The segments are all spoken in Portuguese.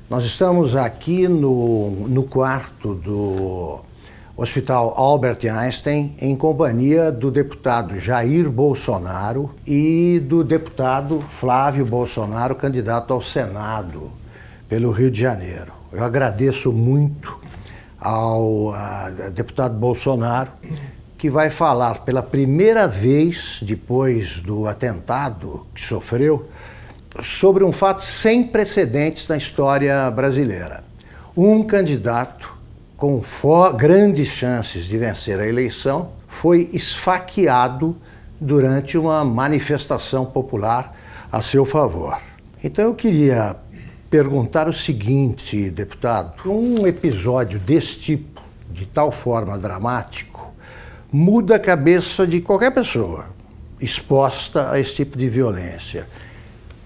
Nós estamos aqui no quarto do Hospital Albert Einstein, em companhia do deputado Jair Bolsonaro e do deputado Flávio Bolsonaro, candidato ao Senado pelo Rio de Janeiro. Eu agradeço muito ao deputado Bolsonaro, que vai falar pela primeira vez, depois do atentado que sofreu, sobre um fato sem precedentes na história brasileira. Um candidato com grandes chances de vencer a eleição foi esfaqueado durante uma manifestação popular a seu favor. Então eu queria perguntar o seguinte, deputado: um episódio desse tipo, de tal forma dramático, muda a cabeça de qualquer pessoa exposta a esse tipo de violência.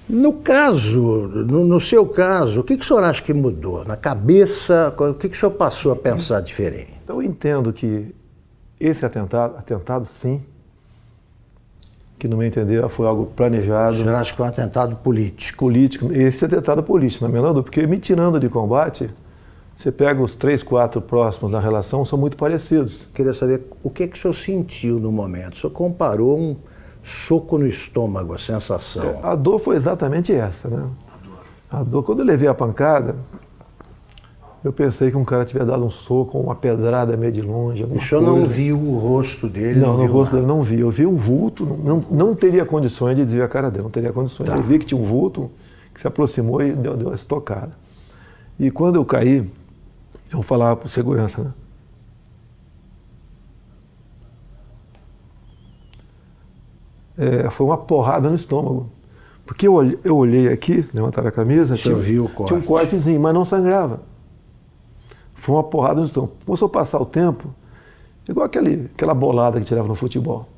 No seu caso, o que o senhor acha que mudou? Na cabeça, o que o senhor passou a pensar diferente? Eu entendo que esse atentado sim, que no meu entender foi algo planejado. O senhor acha que é um atentado político? Político, esse atentado político, na menor dúvida, porque me tirando de combate, você pega os 3, 4 próximos da relação, são muito parecidos. Queria saber o que o senhor sentiu no momento. O senhor comparou um soco no estômago, a sensação. A dor foi exatamente essa, né? A dor, quando eu levei a pancada, eu pensei que um cara tivesse dado um soco, uma pedrada meio de longe. O senhor não viu o rosto dele? Não, no rosto dele não vi. Eu vi um vulto, não teria condições de desviar a cara dele, não teria condições. Tá. Eu vi que tinha um vulto que se aproximou e deu uma estocada. E quando eu caí, eu falava para o segurança, né? Foi uma porrada no estômago. Porque eu olhei aqui, levantaram a camisa, tinha um cortezinho, mas não sangrava. Foi uma porrada no estômago. Começou a passar o tempo, igual aquela bolada que tirava no futebol.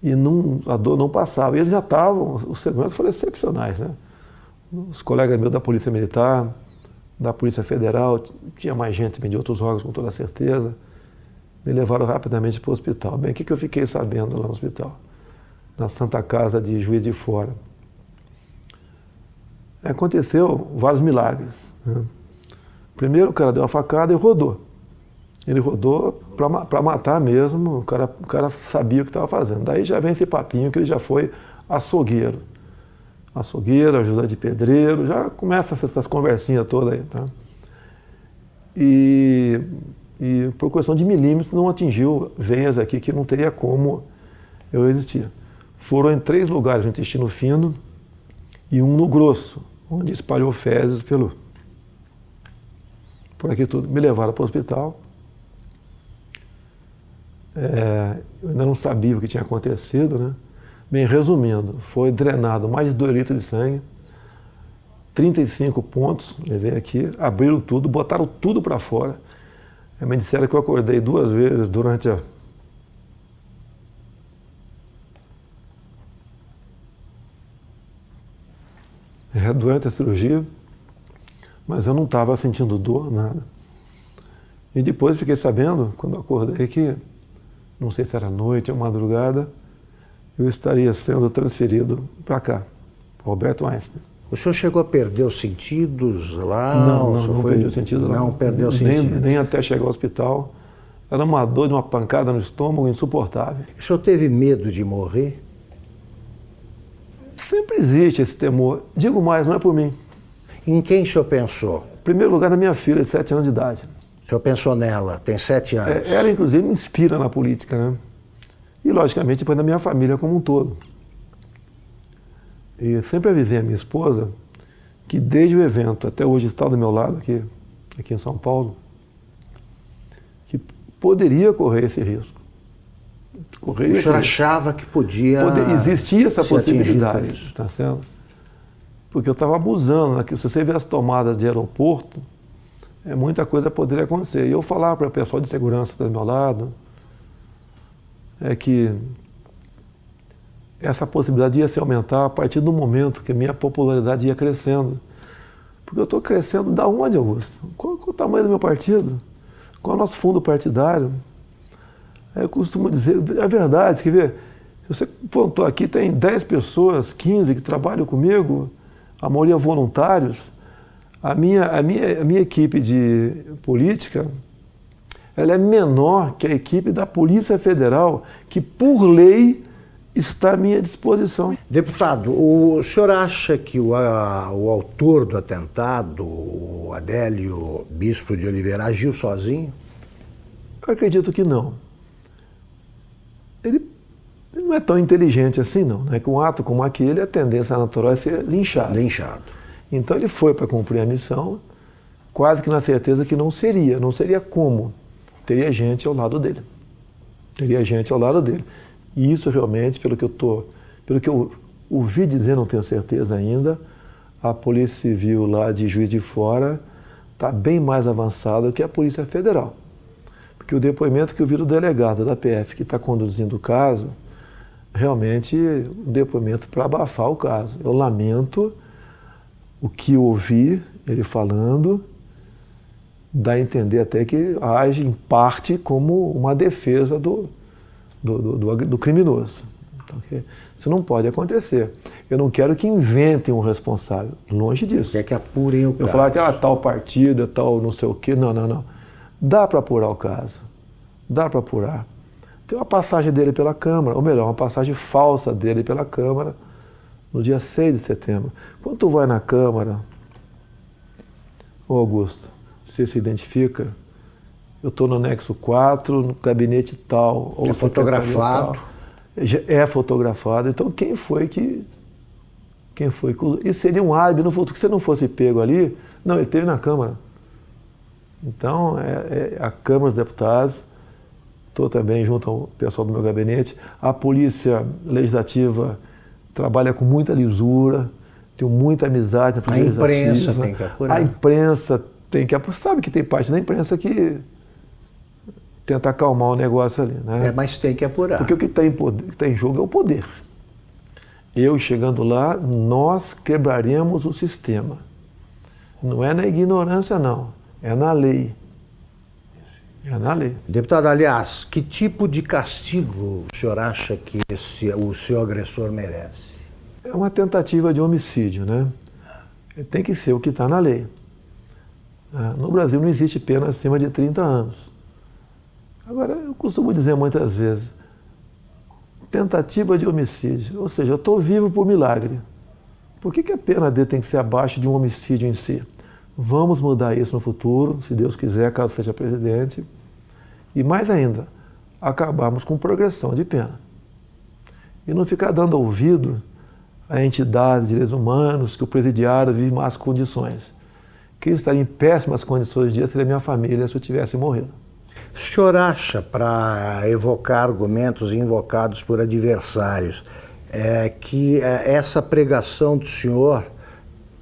E a dor não passava. E eles já estavam, os seguranças foram excepcionais, né? Os colegas meus da Polícia Militar, da Polícia Federal, tinha mais gente de outros órgãos, com toda certeza, me levaram rapidamente para o hospital. Bem, o que eu fiquei sabendo lá no hospital? Na Santa Casa de Juiz de Fora. Aconteceu vários milagres, né? Primeiro, o cara deu uma facada e rodou. Ele rodou para matar mesmo, o cara sabia o que estava fazendo. Daí já vem esse papinho que ele já foi açougueiro. Açougueiro, ajuda de pedreiro, já começa essas conversinhas todas aí. Tá? E por questão de milímetros não atingiu veias aqui que não teria como eu resistir. Foram em 3 lugares no intestino fino e um no grosso, onde espalhou fezes por aqui tudo. Me levaram para o hospital. Eu ainda não sabia o que tinha acontecido, né? Bem, resumindo, foi drenado mais de 2 litros de sangue, 35 pontos, levei aqui, abriram tudo, botaram tudo para fora. Me disseram que eu acordei 2 vezes durante a cirurgia, mas eu não estava sentindo dor, nada. E depois fiquei sabendo, quando eu acordei, que, não sei se era noite ou madrugada, eu estaria sendo transferido para cá, para Alberto Einstein. O senhor chegou a perder os sentidos lá? Não perdi os sentidos lá. Não perdeu os sentidos? Nem até chegar ao hospital. Era uma dor de uma pancada no estômago insuportável. O senhor teve medo de morrer? Sempre existe esse temor. Digo mais, não é por mim. Em quem o senhor pensou? Em primeiro lugar, na minha filha, de 7 anos de idade. O senhor pensou nela, tem 7 anos. Ela, inclusive, me inspira na política, né? E, logicamente, depois da minha família como um todo. E sempre avisei a minha esposa que, desde o evento até hoje, está do meu lado, aqui em São Paulo, que poderia correr esse risco. O senhor achava que podia... Existia essa possibilidade, tá certo? Porque eu estava abusando, né? Se você vê as tomadas de aeroporto, muita coisa poderia acontecer. E eu falava para o pessoal de segurança do meu lado, que essa possibilidade ia se aumentar a partir do momento que a minha popularidade ia crescendo. Porque eu estou crescendo da onde, Augusto? Qual é o tamanho do meu partido? Qual é o nosso fundo partidário? Eu costumo dizer, é verdade, quer ver? Se você pontou aqui, tem 10 pessoas, 15 que trabalham comigo, a maioria voluntários. A minha equipe de política, ela é menor que a equipe da Polícia Federal, que por lei está à minha disposição. Deputado, o senhor acha que o autor do atentado, o Adélio Bispo de Oliveira, agiu sozinho? Eu acredito que não. Ele não é tão inteligente assim, não. Né? Que um ato como aquele, a tendência natural é ser linchado. Então ele foi para cumprir a missão, quase que na certeza que não seria como. Teria gente ao lado dele. E isso realmente, pelo que eu ouvi dizer, não tenho certeza ainda, a Polícia Civil lá de Juiz de Fora está bem mais avançada que a Polícia Federal. Porque o depoimento que eu vi do delegado da PF que está conduzindo o caso, realmente um depoimento para abafar o caso. Eu lamento o que eu ouvi ele falando, dá a entender até que age em parte como uma defesa do criminoso. Então, isso não pode acontecer. Eu não quero que inventem um responsável, longe disso. Quer que apurem o caso. Eu falar que tal partida, tal não sei o quê, não. Dá para apurar o caso, dá para apurar. Tem uma passagem dele pela Câmara, ou melhor, uma passagem falsa dele pela Câmara, no dia 6 de setembro. Quando tu vai na Câmara, ô Augusto, você se identifica, eu estou no anexo 4, no gabinete tal. Ou é fotografado. Tal. É fotografado. Então quem foi que... Isso seria um álibi no futuro, que se não fosse pego ali, não, ele esteve na Câmara. Então, a Câmara dos Deputados, estou também junto ao pessoal do meu gabinete, a Polícia Legislativa trabalha com muita lisura, tenho muita amizade na Polícia Legislativa. A imprensa tem que apurar. A imprensa tem que apurar. Sabe que tem parte da imprensa que tenta acalmar o negócio ali, né? Mas tem que apurar. Porque o que está em jogo é o poder. Eu chegando lá, nós quebraremos o sistema. Não é na ignorância, não. É na lei. É na lei. Deputado, aliás, que tipo de castigo o senhor acha que o seu agressor merece? É uma tentativa de homicídio, né? Tem que ser o que está na lei. No Brasil não existe pena acima de 30 anos. Agora, eu costumo dizer muitas vezes, tentativa de homicídio, ou seja, eu estou vivo por milagre. Por que a pena dele tem que ser abaixo de um homicídio em si? Vamos mudar isso no futuro, se Deus quiser, caso seja presidente. E mais ainda, acabarmos com progressão de pena. E não ficar dando ouvido a entidades de direitos humanos que o presidiário vive em más condições. Quem estaria em péssimas condições de dia seria minha família se eu tivesse morrido. O senhor acha, para evocar argumentos invocados por adversários, que essa pregação do senhor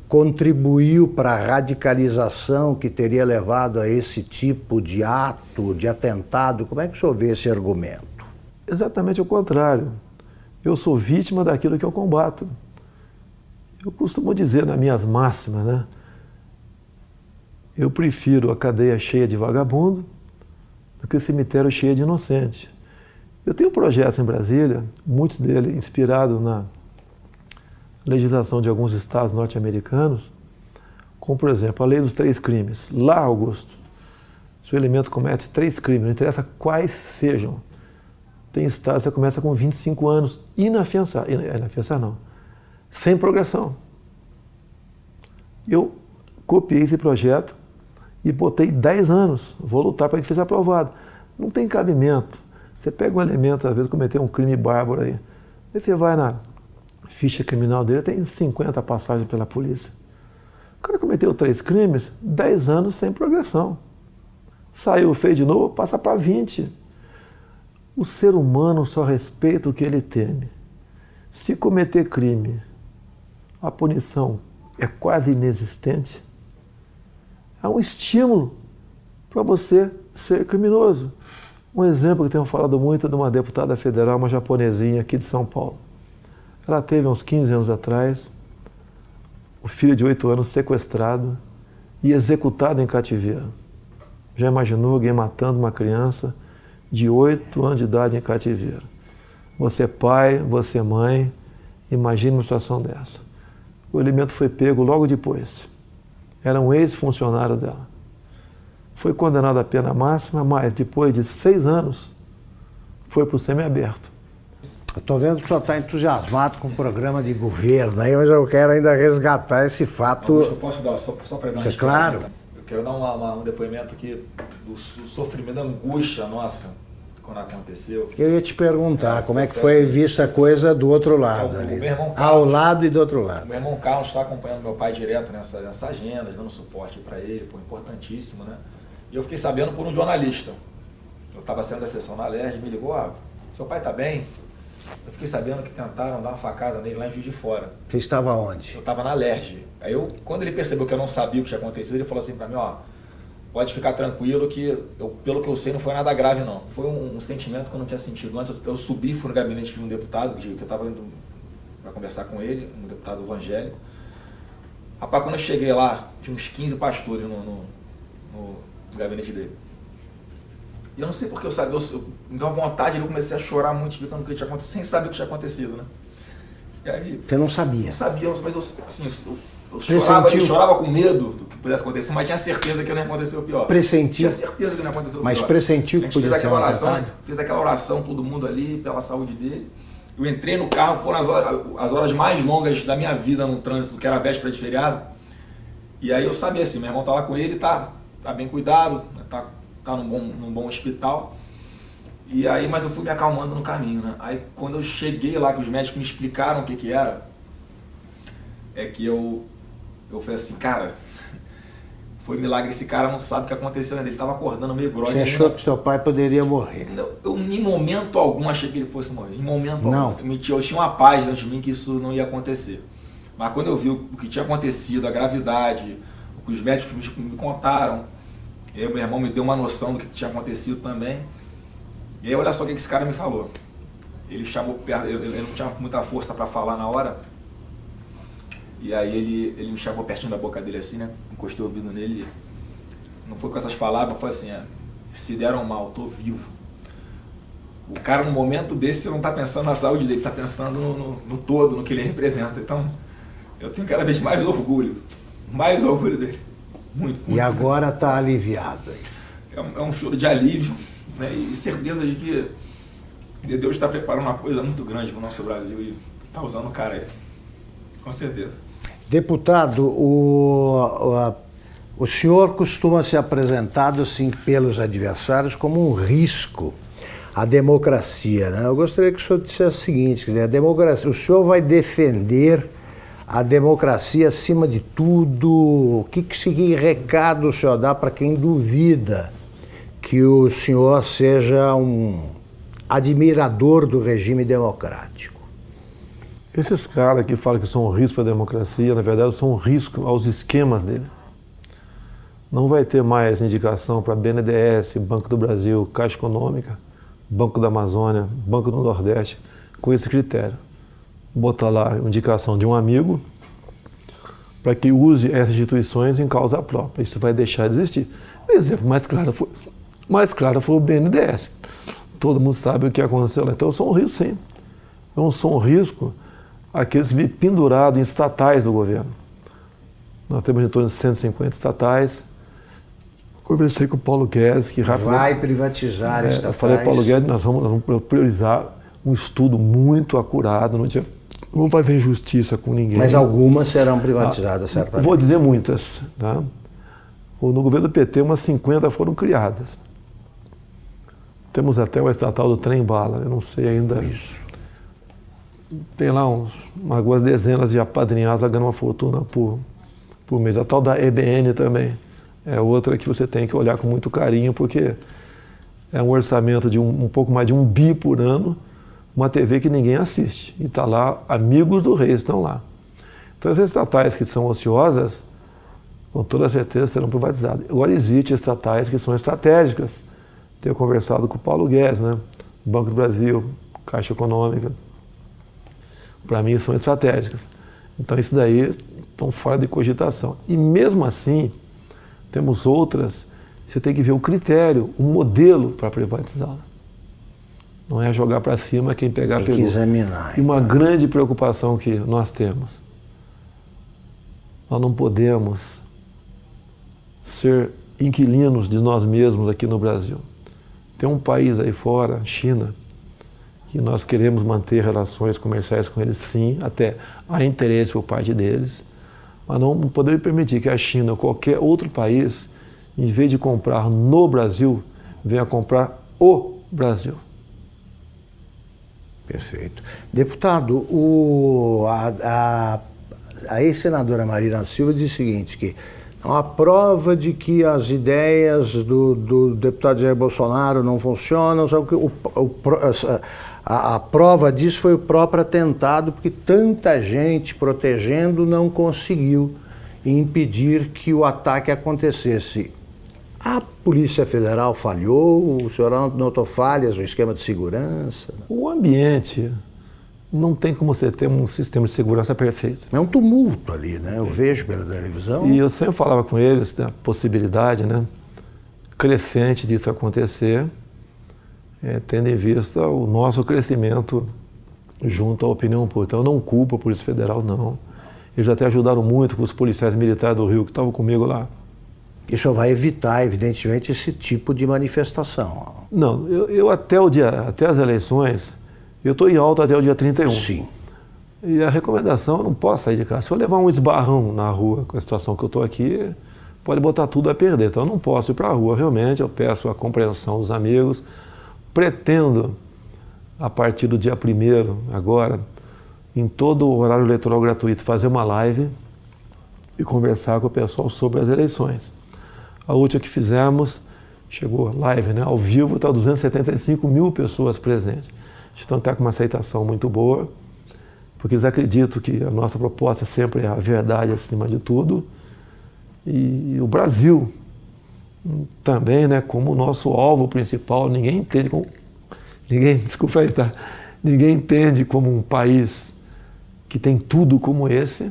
contribuiu para a radicalização que teria levado a esse tipo de ato, de atentado? Como é que o senhor vê esse argumento? Exatamente o contrário. Eu sou vítima daquilo que eu combato. Eu costumo dizer nas minhas máximas, né? Eu prefiro a cadeia cheia de vagabundo do que o cemitério cheio de inocente. Eu tenho projetos em Brasília, muitos deles inspirados na legislação de alguns estados norte-americanos, como, por exemplo, a lei dos 3 crimes. Lá, Augusto, se o elemento comete 3 crimes, não interessa quais sejam, tem estados que você começa com 25 anos, inafiançado, não, sem progressão. Eu copiei esse projeto e botei 10 anos, vou lutar para que seja aprovado. Não tem cabimento. Você pega um elemento, às vezes, cometer um crime bárbaro aí você vai na ficha criminal dele, tem 50 passagens pela polícia. O cara cometeu 3 crimes, 10 anos sem progressão. Saiu, fez de novo, passa para 20. O ser humano só respeita o que ele teme. Se cometer crime, a punição é quase inexistente, há um estímulo para você ser criminoso. Um exemplo que tenho falado muito é de uma deputada federal, uma japonesinha aqui de São Paulo. Ela teve uns 15 anos atrás, o filho de 8 anos sequestrado e executado em cativeiro. Já imaginou alguém matando uma criança de 8 anos de idade em cativeiro? Você é pai, você é mãe, imagine uma situação dessa. O elemento foi pego logo depois. era um ex-funcionário dela. Foi condenado à pena máxima, mas depois de 6 anos foi para o semiaberto. Eu estou vendo que o senhor está entusiasmado com o programa de governo aí, mas eu quero ainda resgatar esse fato. Eu posso dar, só para dar uma história? Claro. Eu quero dar um depoimento aqui do sofrimento, da angústia nossa quando aconteceu. Eu ia te perguntar como é que foi vista a coisa do outro lado ali. Meu irmão Carlos, ao lado e do outro lado. Meu irmão Carlos está acompanhando meu pai direto nessa agenda, dando suporte para ele, pô, importantíssimo, né? E eu fiquei sabendo por um jornalista. Eu estava saindo da sessão na LERJ, me ligou, seu pai está bem? Eu fiquei sabendo que tentaram dar uma facada nele lá em Juiz de Fora. Você estava onde? Eu estava na LERJ. Aí quando ele percebeu que eu não sabia o que tinha acontecido, ele falou assim para mim, pode ficar tranquilo que, pelo que eu sei, não foi nada grave não. Foi um sentimento que eu não tinha sentido antes. Eu subi, fui no gabinete de um deputado, que eu estava indo para conversar com ele, um deputado evangélico. Rapaz, quando eu cheguei lá, tinha uns 15 pastores no gabinete dele. E eu não sei porque eu sabia, me deu uma vontade, eu comecei a chorar muito, explicando o que tinha acontecido, sem saber o que tinha acontecido, né? E aí, você não sabia? Não sabia, mas eu chorava com medo do que pudesse acontecer, mas tinha certeza que não ia acontecer o pior. Pressentiu? Tinha certeza que não ia acontecer o pior. Mas pressentiu que podia ser uma fiz aquela oração, todo mundo ali, pela saúde dele. Eu entrei no carro, foram as horas mais longas da minha vida no trânsito, que era a véspera de feriado. E aí eu sabia assim, meu irmão tá lá com ele, tá bem cuidado, tá num bom hospital. E aí, mas eu fui me acalmando no caminho, né? Aí quando eu cheguei lá, que os médicos me explicaram o que era, é que eu falei assim, cara, foi milagre, esse cara não sabe o que aconteceu ainda, ele estava acordando meio grogue. Você achou que seu pai poderia morrer? Eu em momento algum achei que ele fosse morrer, em momento não. Algum. Eu tinha uma paz dentro de mim que isso não ia acontecer. Mas quando eu vi o que tinha acontecido, a gravidade, o que os médicos me contaram, meu irmão me deu uma noção do que tinha acontecido também. E aí olha só o que esse cara me falou. Ele chamou perto, ele não tinha muita força para falar na hora. E aí ele me chamou pertinho da boca dele assim, né? Encostei o ouvido nele. Não foi com essas palavras, foi assim, se deram mal, tô vivo. O cara no momento desse não tá pensando na saúde dele, tá pensando no todo, no que ele representa. Então, eu tenho cada vez mais orgulho dele. Muito. E agora tá aliviado. É um choro de alívio, né? E certeza de que Deus está preparando uma coisa muito grande para o nosso Brasil e está usando o cara aí. Com certeza. Deputado, o senhor costuma ser apresentado assim pelos adversários como um risco à democracia, né? Eu gostaria que o senhor dissesse o seguinte, quer dizer, a democracia, o senhor vai defender a democracia acima de tudo? Que recado o senhor dá para quem duvida que o senhor seja um admirador do regime democrático? Esses caras que falam que são um risco para a democracia, na verdade, são um risco aos esquemas dele. Não vai ter mais indicação para BNDES, Banco do Brasil, Caixa Econômica, Banco da Amazônia, Banco do Nordeste, com esse critério. Botar lá a indicação de um amigo para que use essas instituições em causa própria. Isso vai deixar de existir. O exemplo mais claro foi o BNDES. Todo mundo sabe o que aconteceu lá. Então eu sou um risco, sim. Eu não sou um risco àqueles que vivem pendurados em estatais do governo. Nós temos em torno de 150 estatais. Conversei com o Paulo Guedes, que rapidamente... Vai privatizar estatais. Eu falei, Paulo Guedes, nós vamos priorizar um estudo muito acurado, não vamos fazer injustiça com ninguém. Mas algumas serão privatizadas, certamente. Vou dizer muitas. Tá? No governo do PT, umas 50 foram criadas. Temos até o estatal do trem-bala, eu não sei ainda. Isso. Tem lá algumas dezenas de apadrinhados ganhando uma fortuna por mês. A tal da EBN também é outra que você tem que olhar com muito carinho, porque é um orçamento de um pouco mais de 1 bi por ano, uma TV que ninguém assiste. E está lá, amigos do rei estão lá. Então essas estatais que são ociosas, com toda certeza serão privatizadas. Agora existem estatais que são estratégicas. Tenho conversado com o Paulo Guedes, né? Banco do Brasil, Caixa Econômica. Para mim são estratégicas. Então isso daí estão fora de cogitação. E mesmo assim, temos outras, você tem que ver o critério, o modelo para privatizá-la. Não é jogar para cima quem pegar pegou. Tem que examinar. E uma grande preocupação que nós temos. Nós não podemos ser inquilinos de nós mesmos aqui no Brasil. Tem um país aí fora, China, que nós queremos manter relações comerciais com eles, sim, até há interesse por parte deles, mas não podemos permitir que a China ou qualquer outro país, em vez de comprar no Brasil, venha comprar o Brasil. Perfeito. Deputado, a ex-senadora Marina Silva disse o seguinte, que a prova de que as ideias do deputado Jair Bolsonaro não funcionam, sabe que a prova disso foi o próprio atentado, porque tanta gente protegendo não conseguiu impedir que o ataque acontecesse. A Polícia Federal falhou? O senhor notou falhas no esquema de segurança? O ambiente não tem como você ter um sistema de segurança perfeito. É um tumulto ali, né? Eu vejo pela televisão. E eu sempre falava com eles da possibilidade, né, crescente disso acontecer, tendo em vista o nosso crescimento junto à opinião pública. Então eu não culpo a Polícia Federal, não. Eles até ajudaram muito com os policiais militares do Rio que estavam comigo lá. Isso vai evitar, evidentemente, esse tipo de manifestação. Não, eu até as eleições, eu estou em alta até o dia 31. Sim. E a recomendação, eu não posso sair de casa. Se eu levar um esbarrão na rua com a situação que eu estou aqui, pode botar tudo a perder. Então eu não posso ir para a rua, realmente. Eu peço a compreensão dos amigos. Pretendo, a partir do dia 1º, agora, em todo o horário eleitoral gratuito, fazer uma live e conversar com o pessoal sobre as eleições. A última que fizemos, chegou live, né, ao vivo, está 275 mil pessoas presentes. Então está com uma aceitação muito boa, porque eles acreditam que a nossa proposta sempre é a verdade acima de tudo. E o Brasil também, né, como o nosso alvo principal, ninguém entende como um país que tem tudo como esse,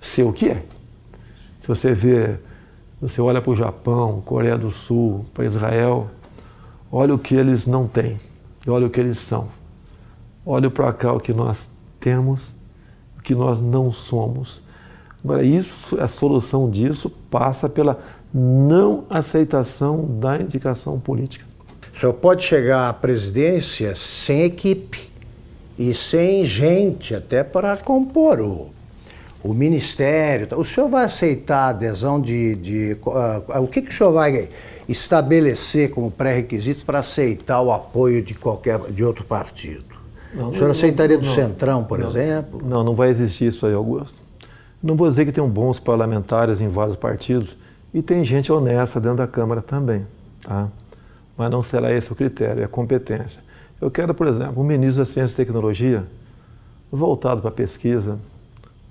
ser o que é. Se você olha para o Japão, Coreia do Sul, para Israel, olha o que eles não têm, olha o que eles são. Olha para cá o que nós temos, o que nós não somos. Agora, a solução disso passa pela não aceitação da indicação política. O senhor pode chegar à presidência sem equipe e sem gente até para compor o ministério. O senhor vai aceitar a adesão o que o senhor vai estabelecer como pré-requisito para aceitar o apoio de outro partido? O senhor aceitaria do Centrão, por exemplo? Não vai existir isso aí, Augusto. Não vou dizer que tem bons parlamentares em vários partidos e tem gente honesta dentro da Câmara também, tá? Mas não será esse o critério, é a competência. Eu quero, por exemplo, um ministro da Ciência e Tecnologia voltado para a pesquisa,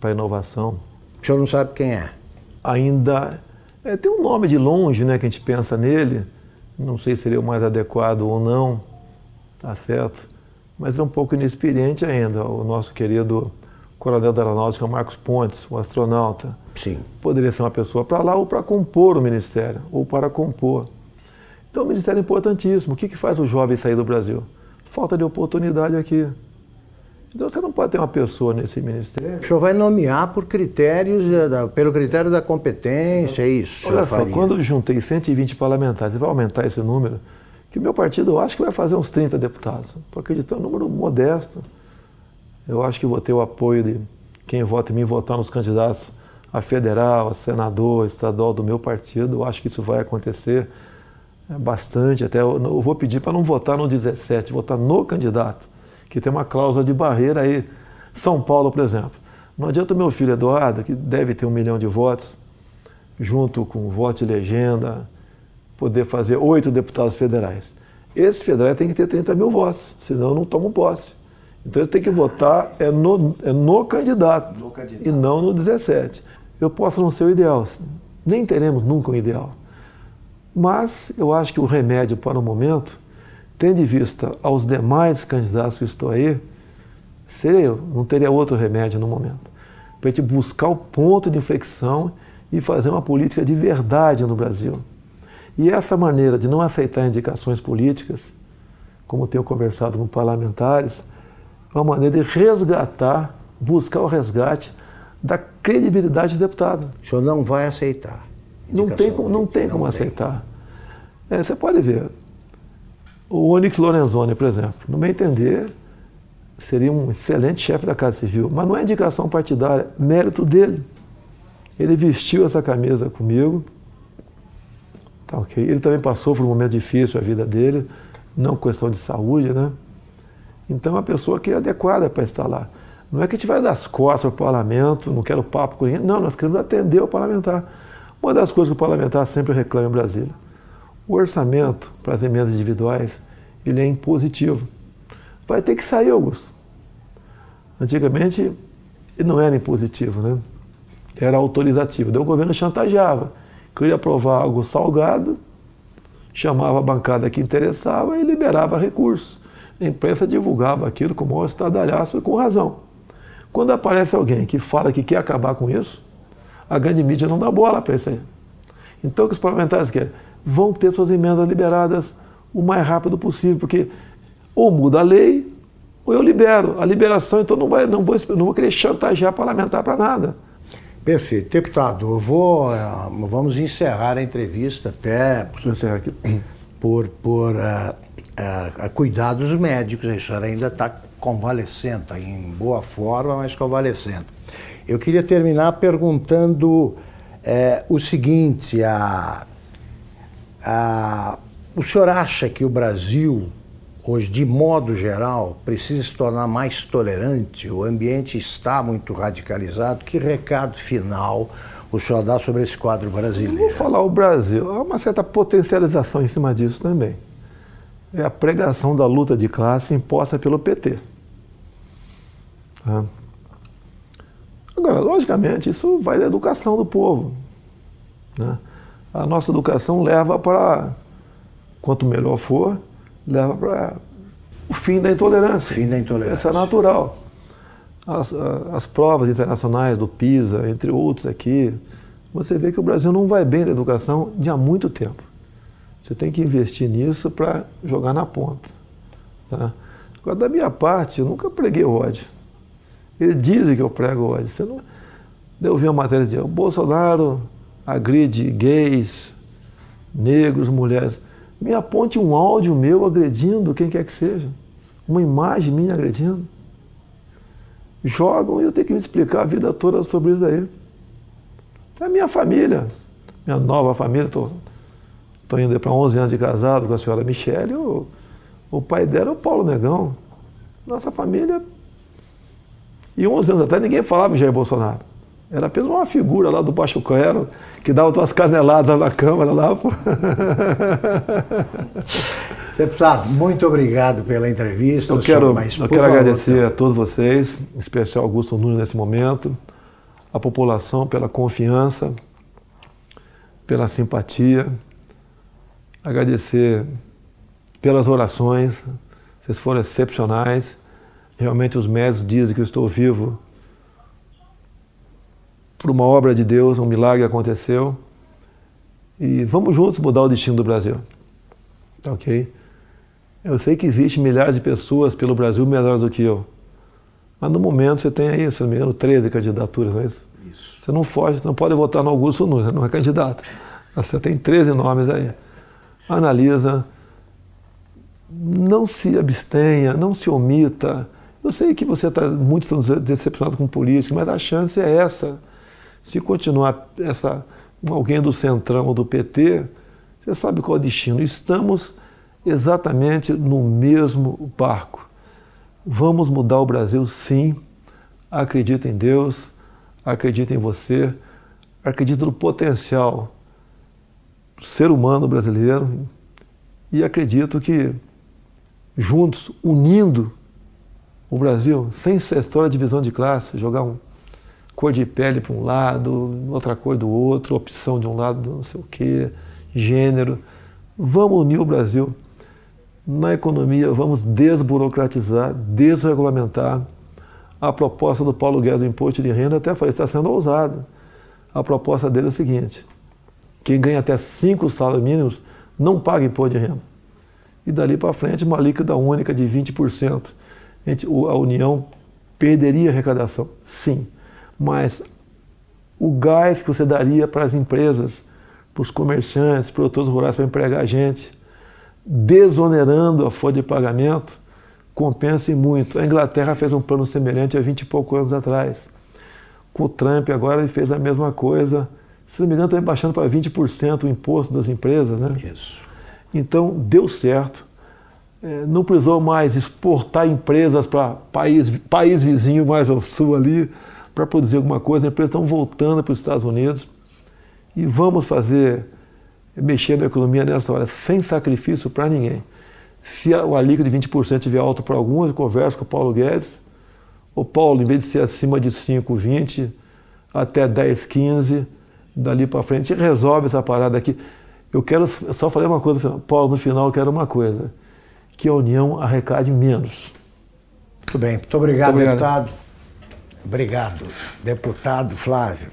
para a inovação. O senhor não sabe quem é? Ainda tem um nome de longe, né, que a gente pensa nele, não sei se seria o mais adequado ou não, tá certo? Mas é um pouco inexperiente ainda, o nosso querido coronel da Aeronáutica, Marcos Pontes, o astronauta. Sim. Poderia ser uma pessoa para lá ou para compor o ministério, ou para compor. Então o ministério é importantíssimo. O que faz o jovem sair do Brasil? Falta de oportunidade aqui. Então você não pode ter uma pessoa nesse ministério. O senhor vai nomear pelo critério da competência, é isso? Olha só, quando eu juntei 120 parlamentares, vai aumentar esse número, que o meu partido, eu acho que vai fazer uns 30 deputados. Estou acreditando, um número modesto. Eu acho que vou ter o apoio de quem vota em mim, votar nos candidatos a federal, a senador, a estadual do meu partido. Eu acho que isso vai acontecer bastante. Até eu vou pedir para não votar no 17, votar no candidato, que tem uma cláusula de barreira aí. São Paulo, por exemplo. Não adianta o meu filho Eduardo, que deve ter 1 milhão de votos, junto com o voto de legenda, poder fazer 8 deputados federais. Esse federal tem que ter 30 mil votos, senão não tomam posse. Então ele tem que votar no candidato, e não no 17. Eu posso não ser o ideal, nem teremos nunca um ideal. Mas eu acho que o remédio para o momento, tendo em vista aos demais candidatos que estão aí, seria eu, não teria outro remédio no momento. Para a gente buscar o ponto de inflexão e fazer uma política de verdade no Brasil. E essa maneira de não aceitar indicações políticas, como tenho conversado com parlamentares, é uma maneira de resgatar, buscar o resgate da credibilidade do deputado. O senhor não vai aceitar. Não tem como aceitar. Você pode ver. O Onyx Lorenzoni, por exemplo, no meu entender, seria um excelente chefe da Casa Civil, mas não é indicação partidária, mérito dele. Ele vestiu essa camisa comigo, tá ok? Ele também passou por um momento difícil a vida dele, não questão de saúde, né? Então é uma pessoa que é adequada para estar lá. Não é que a gente vai dar as costas para o parlamento, não quero papo com ninguém, não, nós queremos atender o parlamentar. Uma das coisas que o parlamentar sempre reclama em Brasília, o orçamento para as emendas individuais, ele é impositivo. Vai ter que sair, Augusto. Antigamente, ele não era impositivo, né? Era autorizativo. Daí o governo chantageava. Queria aprovar algo salgado, chamava a bancada que interessava e liberava recursos. A imprensa divulgava aquilo com o maior estardalhaço e com razão. Quando aparece alguém que fala que quer acabar com isso, a grande mídia não dá bola para isso aí. Então o que os parlamentares querem? Vão ter suas emendas liberadas o mais rápido possível, porque ou muda a lei ou eu libero. A liberação, então, não vou querer chantagear parlamentar para nada. Perfeito. Deputado, vamos encerrar a entrevista até por cuidados médicos. A senhora ainda está convalescendo, está em boa forma, mas convalescendo. Eu queria terminar perguntando o seguinte, o senhor acha que o Brasil, hoje, de modo geral, precisa se tornar mais tolerante? O ambiente está muito radicalizado. Que recado final o senhor dá sobre esse quadro brasileiro? Eu vou falar o Brasil. Há uma certa potencialização em cima disso também. É a pregação da luta de classe imposta pelo PT. Tá? Agora, logicamente, isso vai da educação do povo, né? A nossa educação leva para, quanto melhor for, leva para o fim da intolerância. Fim da intolerância. Isso é natural. As provas internacionais do PISA, entre outros aqui, você vê que o Brasil não vai bem na educação de há muito tempo. Você tem que investir nisso para jogar na ponta. Tá? Agora, da minha parte, eu nunca preguei ódio. Eles dizem que eu prego ódio. Você não... Eu vi uma matéria dizendo, o Bolsonaro agride gays, negros, mulheres. Me aponte um áudio meu agredindo quem quer que seja. Uma imagem minha agredindo. Jogam e eu tenho que me explicar a vida toda sobre isso aí. É a minha família, minha nova família. Estou indo para 11 anos de casado com a senhora Michele. O pai dela é o Paulo Negão. Nossa família. E 11 anos atrás ninguém falava em Jair Bolsonaro. Era apenas uma figura lá do baixo clero que dava umas caneladas na Câmara lá. Deputado, muito obrigado pela entrevista. Eu quero agradecer a todos vocês, em especial Augusto Nunes nesse momento, a população pela confiança, pela simpatia, agradecer pelas orações, vocês foram excepcionais. Realmente os médicos dizem que eu estou vivo por uma obra de Deus, um milagre aconteceu. E vamos juntos mudar o destino do Brasil. Tá ok? Eu sei que existem milhares de pessoas pelo Brasil melhores do que eu. Mas no momento você tem aí, se não me engano, 13 candidaturas, não é isso? Isso. Você não foge, você não pode votar no Augusto Nunes, não é candidato. Você tem 13 nomes aí. Analisa, não se abstenha, não se omita. Eu sei que você está muito decepcionado com política, mas a chance é essa. Se continuar alguém do Centrão ou do PT, você sabe qual é o destino. Estamos exatamente no mesmo barco. Vamos mudar o Brasil, sim. Acredito em Deus, acredito em você, acredito no potencial do ser humano brasileiro e acredito que juntos, unindo o Brasil, sem essa história de divisão de classe, jogar cor de pele para um lado, outra cor do outro, opção de um lado, não sei o quê, gênero. Vamos unir o Brasil. Na economia, vamos desburocratizar, desregulamentar. A proposta do Paulo Guedes do imposto de renda, até falei, está sendo ousada. A proposta dele é o seguinte, quem ganha até 5 salários mínimos não paga imposto de renda. E dali para frente, uma líquida única de 20%. A União perderia arrecadação, sim. Mas o gás que você daria para as empresas para os comerciantes, produtores rurais para empregar gente, desonerando a folha de pagamento, compensa muito. A Inglaterra fez um plano semelhante há 20 e poucos anos atrás. Com o Trump agora ele fez a mesma coisa. Se não me engano, está baixando para 20% o imposto das empresas, né? Isso. Então, deu certo. Não precisou mais exportar empresas para país vizinho mais ao sul ali para produzir alguma coisa. As empresas estão voltando para os Estados Unidos e vamos mexer na economia nessa hora, sem sacrifício para ninguém. Se o alíquoto de 20% estiver alto para alguns, eu converso com o Paulo Guedes. O Paulo, em vez de ser acima de 5, 20, até 10, 15, dali para frente, resolve essa parada aqui. Eu só falei uma coisa, Paulo, no final eu quero uma coisa, que a União arrecade menos. Muito bem, muito obrigado, deputado. Obrigado, deputado Flávio.